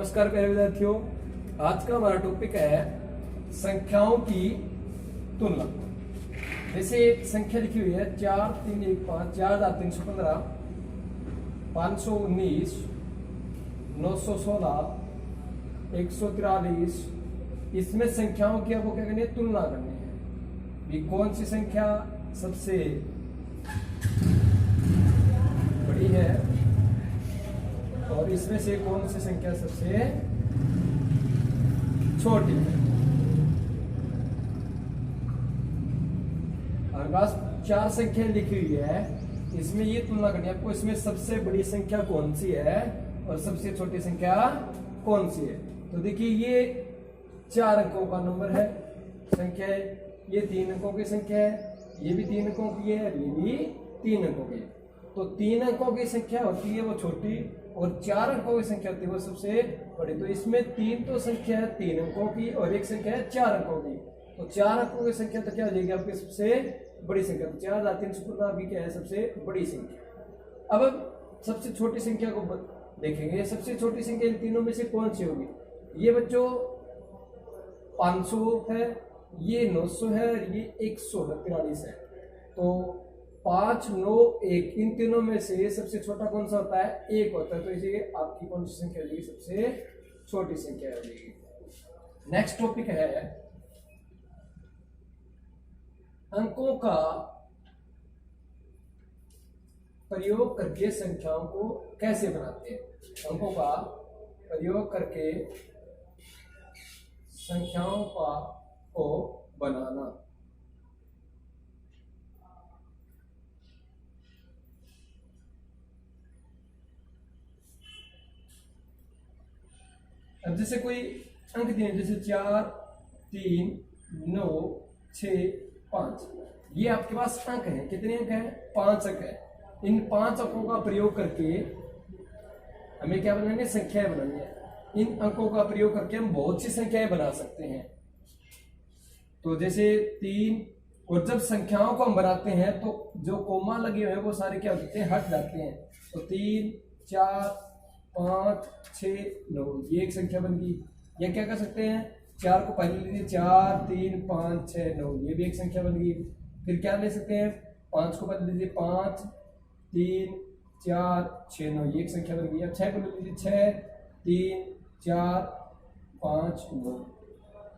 नमस्कार प्यारे विद्यार्थियों, आज का हमारा टॉपिक है संख्याओं की तुलना। जैसे एक संख्या लिखी हुई है 4315, 4315, 519, 916, 143। इसमें संख्याओं की आपको क्या करनी है? तुलना करनी है कि कौन सी संख्या सबसे बड़ी है और इसमें से कौन सी संख्या सबसे छोटी है। हमारे पास 4 संख्या लिखी हुई है, इसमें ये तुलना करनी है आपको, इसमें सबसे बड़ी संख्या कौन सी है और सबसे छोटी संख्या कौन सी है। तो देखिए ये 4 अंकों का नंबर है, संख्या है, ये 3 अंकों की संख्या है, ये भी 3 अंकों की है, ये भी 3 अंकों की है। तो 3 अंकों की संख्या होती है वो छोटी और 4 अंकों की संख्या होती है वो सबसे बड़ी। तो इसमें 3 तो संख्या है 3 अंकों की और एक संख्या है 4 अंकों की। तो 4 अंकों की संख्या तो क्या हो जाएगी आपकी सबसे बड़ी संख्या। तो 4315 आपकी क्या है? सबसे बड़ी संख्या। अब सबसे छोटी संख्या को देखेंगे। सबसे छोटी संख्या इन तीनों में से कौन सी होगी? ये बच्चों 500 है, ये 900 है, ये 143 है। तो 5, 9, 1 इन तीनों में से सबसे छोटा कौन सा होता है? 1 होता है। तो इसलिए आपकी कौन सी संख्या हो जाएगी? सबसे छोटी संख्या हो जाएगी। नेक्स्ट टॉपिक है अंकों का प्रयोग करके संख्याओं को कैसे बनाते हैं। अंकों का प्रयोग करके संख्याओं को बनाना। अब जैसे कोई अंक दिए, जैसे 4, 3, 9, 6, 5, ये आपके पास अंक है। कितने अंक हैं? 5 अंक है। इन 5 अंकों का प्रयोग करके हमें क्या बनानी है? संख्याएं बनानी है। इन अंकों का प्रयोग करके हम बहुत सी संख्याएं बना सकते हैं। तो जैसे 3, और जब संख्याओं को हम बनाते हैं तो जो कोमा लगे हुए हैं वो सारे क्या होते हैं? हट जाते हैं। तो 3, 4, 5, 6, 9 ये एक संख्या बन गई। या क्या कर सकते हैं? 4 को पहले लीजिए, 4, 3, 5, 6, 9 ये भी एक संख्या बन गई। फिर क्या ले सकते हैं? 5 को पहले लीजिए, 5, 3, 4, 6, 9 ये एक संख्या बन गई। अब 6 को ले लीजिए, 6, 3, 4, 5, 9।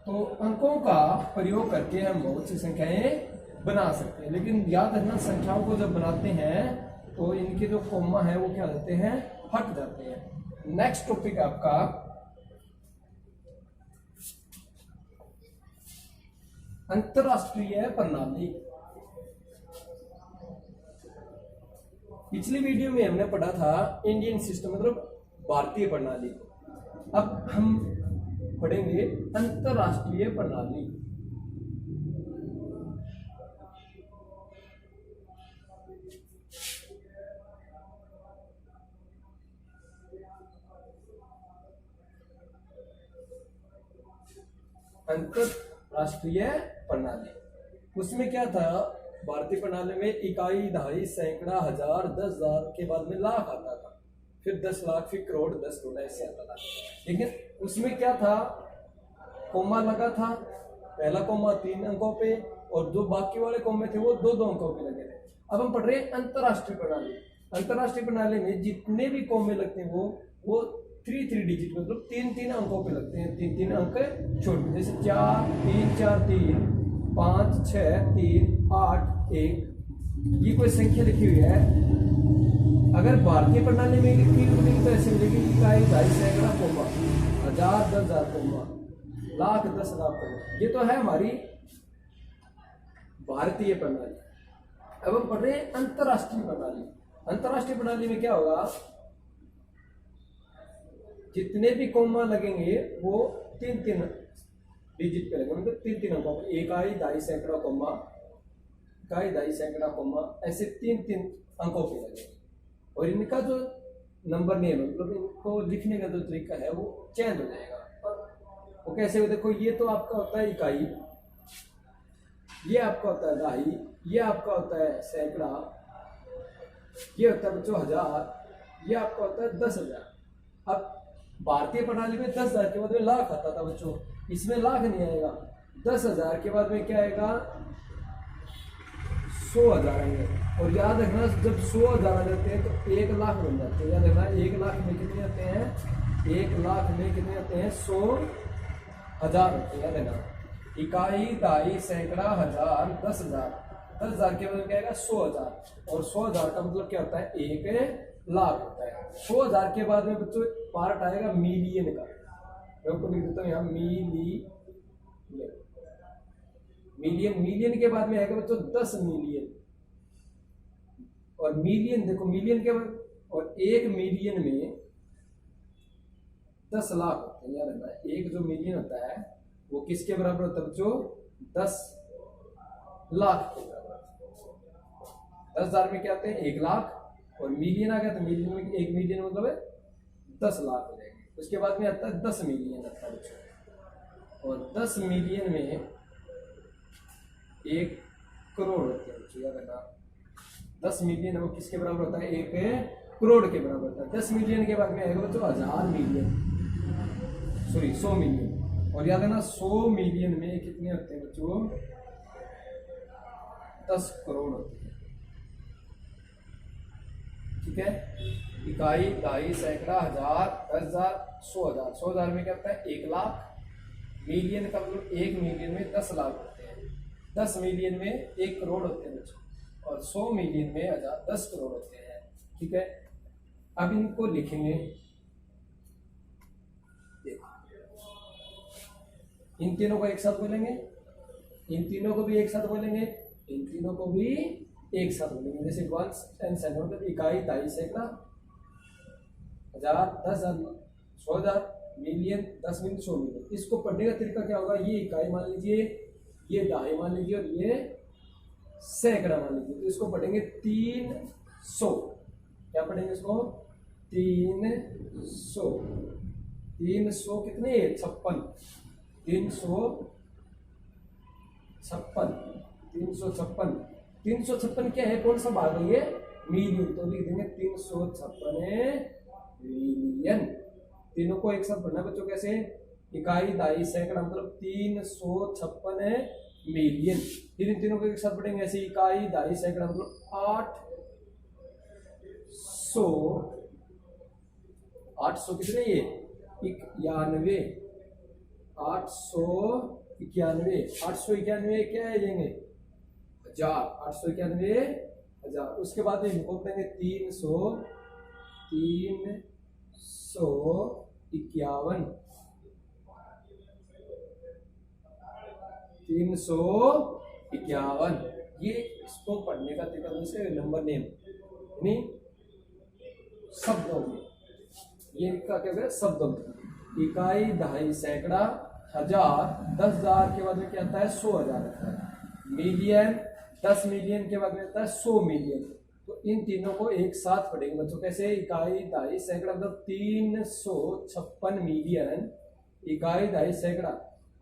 तो अंकों का प्रयोग करके हम बहुत सी संख्याएं बना सकते हैं। लेकिन याद रखना, संख्याओं को जब बनाते हैं तो इनके जो कोमा है वो क्या होते हैं? हट जाते हैं। नेक्स्ट टॉपिक आपका अंतरराष्ट्रीय प्रणाली। पिछली वीडियो में हमने पढ़ा था इंडियन सिस्टम, मतलब भारतीय प्रणाली। अब हम पढ़ेंगे अंतरराष्ट्रीय प्रणाली। अंतरराष्ट्रीय प्रणाली, उसमें क्या था? भारतीय प्रणाली में इकाई, दहाई, सैकड़ा, हजार, 10,000 के बाद में लाख आता था, फिर 10 लाख, फिर करोड़, 10 करोड़ ऐसे आता था। लेकिन उसमें क्या था? कोमा लगा था। पहला कोमा 3 अंकों पे और जो बाकी वाले कोमे थे वो 2-2 अंकों पे लगे थे। अब हम पढ़ रहे हैं अंतरराष्ट्रीय प्रणाली। अंतरराष्ट्रीय प्रणाली में जितने भी कोमे लगते हैं वो 3-3 डिजिट, मतलब 3-3 अंकों पे लगते हैं। 3-3 अंक छोड़, जैसे 4, 3, 4, 3, 5, 6, 3, 8, 1 ये कोई संख्या लिखी हुई है। अगर भारतीय प्रणाली में लिखी हुई तो ऐसे मिलेगी इकाई, दहाई, सैकड़ा, कोमा, हजार, 10,000 कोमा, लाख, 10 लाख कोमा। ये तो है हमारी भारतीय प्रणाली। अब हम पढ़ रहे हैं अंतरराष्ट्रीय प्रणाली। अंतरराष्ट्रीय प्रणाली में क्या होगा? जितने भी कोमा लगेंगे वो 3-3 डिजिट पे लगेंगे, मतलब 3-3 अंकों पे। इकाई, दहाई, सैकड़ा, कोमा, इकाई, दहाई, सैकड़ा, कोमा, ऐसे 3-3 अंकों पे लगेंगे। और इनका जो नंबर नहीं है, मतलब इनको लिखने का जो तरीका है वो चेंज हो जाएगा। वो कैसे हो? देखो, ये तो आपका होता है इकाई, ये आपका होता है दहाई, ये आपका होता है सैकड़ा, ये होता है बच्चों हजार, ये आपका होता है 10,000। अब भारतीय प्रणाली में 10,000 के बाद में लाख आता था बच्चों, इसमें लाख नहीं आएगा। 10,000 के बाद में क्या आएगा, 100,000 आएंगे। और याद रखना जब 100,000 आ जाते हैं तो 1,00,000 बन जाते हैं। याद रखना 1,00,000 में कितने आते हैं, 1,00,000 में कितने आते हैं, 100,000 होते हैं। याद रखना इकाई, दहाई, सैकड़ा, हजार, 10,000। 10,000 के बाद क्या आएगा, 100,000। और 100,000 का मतलब क्या होता है, 1,00,000 होता है। 100,000 के बाद में बच्चों पार्ट आएगा मिलियन का। मैं आपको लिख देता हूँ यहाँ मिलियन। मिलियन के बाद में आएगा बच्चों 10 मिलियन। और मिलियन देखो, मिलियन के बाद और 1 मिलियन में 10 लाख होते हैं। याद रखना एक जो मिलियन होता है वो किसके बराबर होता है बच्चों, 10 लाख के बराबर। 10,000 में क्या आते हैं, 1,00,000। और मिलियन आ गया तो मिलियन में 1 मिलियन मतलब है 10 लाख हो जाएंगे। उसके बाद में आता है 10 मिलियन आता है बच्चों। और 10 मिलियन में 1 करोड़ होते हैं बच्चों। याद रखना 10 मिलियन वो किसके बराबर होता है, 1 करोड़ के बराबर होता है। 10 मिलियन के बाद में आएगा बच्चों 1,000 मिलियन, सॉरी 100 मिलियन। और याद है ना 100 मिलियन में कितने होते हैं बच्चों, 10 करोड़ होते हैं। ठीक है, इकाई, दहाई, सैकड़ा, हजार, 10,000, 100,000। 100,000 में क्या होता है, 1,00,000। मिलियन का मतलब 1 मिलियन में 10 लाख होते हैं। 10 मिलियन में 1 करोड़ होते हैं बच्चों। और 100 मिलियन में 10 करोड़ होते हैं। ठीक है, अब इनको लिखेंगे, इन तीनों को एक साथ बोलेंगे, इन तीनों को भी एक साथ बोलेंगे, इन तीनों को भी एक साथ बोलेंगे। जैसे 1 एंड सेकंड मतलब इकाई, दहाई, सैकड़ा, हजार, 10,000, 100,000, मिलियन, 10 मिलियन, 100 मिलियन। इसको पढ़ने का तरीका क्या होगा, ये इकाई मान लीजिए, ये दहाई मान लीजिए और ये सैकड़ा मान लीजिए। तो इसको पढ़ेंगे 300। क्या पढ़ेंगे इसको, 300। 300 कितने, 56। 356। 356। 356 क्या है, कौन सा भाग है ये, मिलियन। तो लिख देंगे 356 मिलियन। तीनों को एक साथ पढ़ना बच्चों, कैसे, इकाई, दहाई, सैकड़ा मतलब 356 मिलियन। फिर इन तीनों को एक साथ पढ़ेंगे ऐसे, इकाई, दहाई, सैकड़ा मतलब 800 कितने, ये 91। 891। 891 क्या है जाएंगे, 1000। 891 1000। उसके बाद में इनको पढ़ेंगे 351। 351। ये इसको पढ़ने का तरीका जैसे नंबर नेम यानी शब्दों में, ये क्या कहते हैं, शब्दों में। इकाई, दहाई, सैकड़ा, हजार, 10,000 के बाद में क्या आता है, 100,000 आता है। मिलियन, 10 मिलियन के बाद में आता है 100 मिलियन। तो इन तीनों को एक साथ पढ़ेंगे बच्चों, कैसे, इकाई, दहाई, सैकड़ा मतलब 356 मिलियन। इकाई, दहाई, सैकड़ा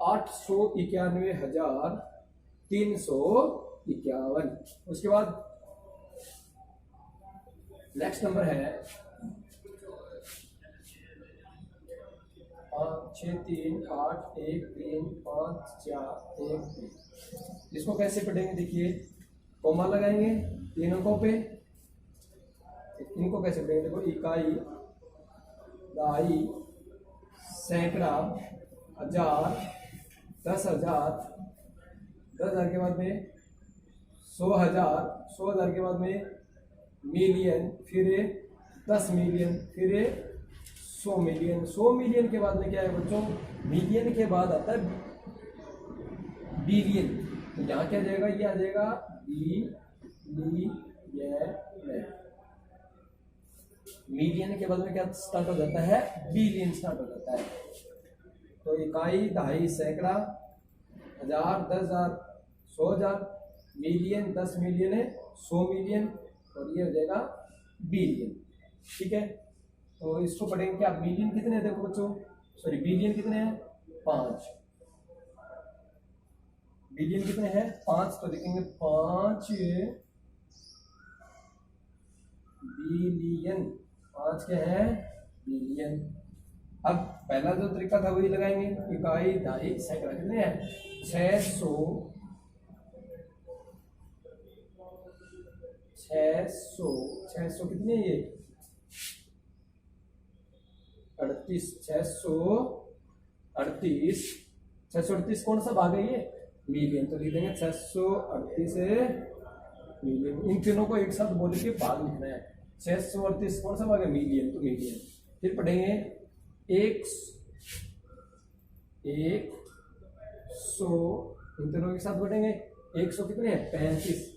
891,351। उसके बाद नेक्स्ट नंबर है 5 6 3 8 1 3 5 4 1 3। इसको कैसे पढ़ेंगे, देखिए कोमा लगाएंगे तीन अंकों पे। इनको कैसे पढ़ेंगे, देखो इकाई, दहाई, सैकड़ा, हजार, 10,000, 10,000 के बाद में 100,000, 100,000 के बाद में मिलियन, फिर 10 मिलियन, फिर 100 मिलियन। 100 मिलियन के बाद में क्या है बच्चों, मिलियन के बाद आता है बिलियन। तो यहाँ क्या जाएगा, ये आ जाएगा मिलियन के बाद में क्या स्टार्ट हो जाता है, बिलियन स्टार्ट हो जाता है। तो इकाई, दहाई, सैकड़ा, हजार, 10,000, 100,000, मिलियन, 10 मिलियन है 100 मिलियन, और ये हो जाएगा बिलियन। ठीक है, तो इसको पढ़ेंगे क्या, मिलियन कितने हैं, देखो बच्चों, सॉरी बिलियन कितने हैं, 5। बिलियन कितने हैं, 5। तो लिखेंगे 5 बिलियन। 5 क्या है, बिलियन। अब पहला जो तरीका था वही लगाएंगे, इकाई दहाई सैकड़ा कितने हैं 600 कितने ये 38 638 कौन सा भाग है ये मिलियन, तो लिख देंगे 638 मिलियन। इन तीनों को एक साथ बोल के भाग लिखना है। 638 कौन सा भाग है मिलियन, तो मिलियन। फिर पढ़ेंगे 100 इन तीनों के साथ पढ़ेंगे 100 कितने हैं 35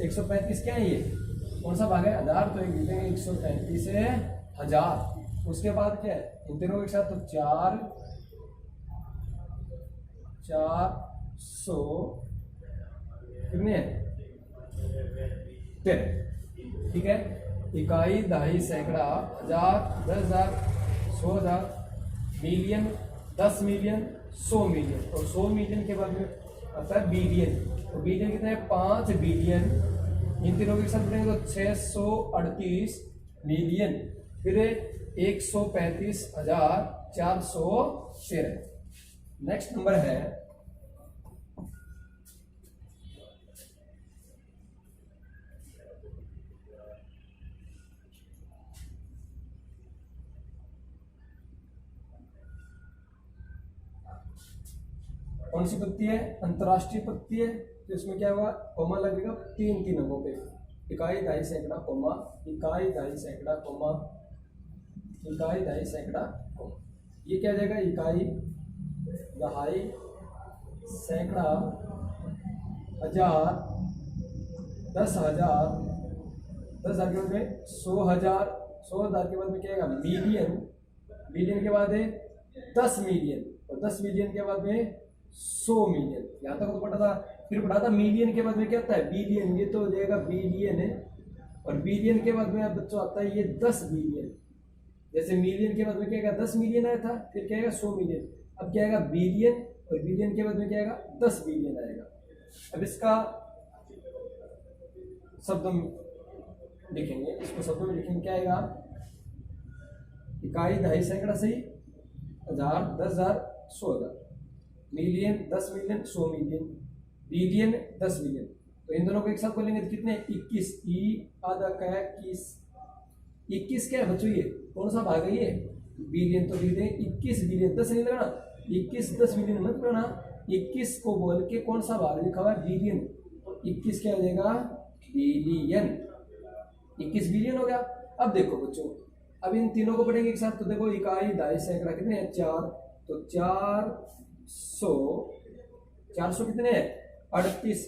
135 क्या है ये कौन सा भाग है हजार, तो एक लिखेंगे 135 है हजार। उसके बाद क्या है इन तीनों के साथ तो 400 कितने हैं 13, ठीक है। इकाई दहाई सैकड़ा हजार 10,000 100,000 मिलियन 10 मिलियन 100 मिलियन, और 100 मिलियन के बाद में आता है बिलियन, तो बिलियन कितना है 5 बिलियन। इन तीनों के साथ बढ़ेंगे तो 638 मिलियन, फिर 135,413। नेक्स्ट नंबर है कौन सी पत्ती है अंतरराष्ट्रीय पत्ती है, तो इसमें क्या हुआ कोमा लगेगा 3 अंकों पे, इकाई दहाई सैकड़ा कोमा, इकाई दहाई सैकड़ा कोमा, इकाई दहाई सैकड़ा कोमा। ये क्या जाएगा इकाई दहाई सैकड़ा हजार 10,000 10,000 के बाद में 100,000 100,000 के बाद में क्या आएगा मिलियन, मिलियन के बाद है 10 मिलियन, और 10 मिलियन के बाद में 100 मिलियन। यहाँ तक तो पढ़ा था। फिर पढ़ा था मिलियन के बाद में क्या आता है बिलियन, ये तो हो जाएगा बिलियन है, और बिलियन के बाद में अब बच्चों आता है ये 10 बिलियन। जैसे मिलियन के बाद में क्या आएगा 10 मिलियन आया था, फिर क्या आएगा 100 मिलियन, अब क्या आएगा बिलियन, और बिलियन के बाद में क्या आएगा 10 बिलियन आएगा। अब इसका शब्द हम लिखेंगे, इसको शब्दों में लिखेंगे क्या आएगा इकाई दहाई सैकड़ा सही, हजार 10,000 100,000, million 10 million 100 million, billion 10 billion. तो इन दोनों को एक साथ बोलेंगे तो कितने 21 ई आधा का 21 क्या है बच्चों ये कौन सा भाग है ये बिलियन, तो लिख दें 21 बिलियन, 10 नहीं लगाना 21 10 बिलियन मत लगाना, 21 को बोल के कौन सा भाग लिखा हुआ है बिलियन, तो 21 क्या हो जाएगा बिलियन, 21 बिलियन हो गया। अब देखो बच्चों अब इन तीनों को पढ़ेंगे एक साथ, तो देखो इकाई दहाई सैकड़ा कितने हैं 4, तो 400 कितने हैं 38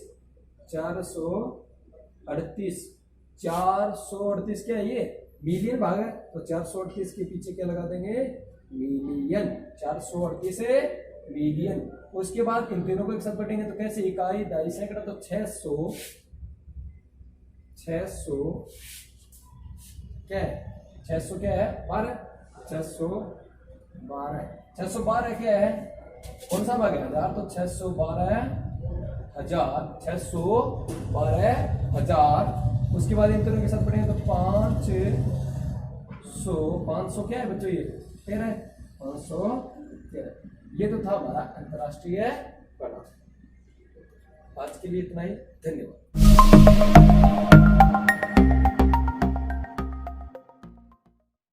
438 438 क्या है ये मिलियन भाग है, तो 438 के पीछे क्या लगा देंगे मिलियन, 438 है मिलियन। उसके बाद इन तीनों को एक साथ पढ़ेंगे तो कैसे इकाई दहाई सैकड़ा, तो 600 क्या है 600 क्या है 12 612 क्या है कौन सा भाग है हजार, तो 612,000 उसके बाद इन तीनों के साथ पढ़ेंगे तो 500 क्या है बच्चों ये 13 513। ये तो था हमारा अंतरराष्ट्रीय पढ़ा। आज के लिए इतना ही, धन्यवाद।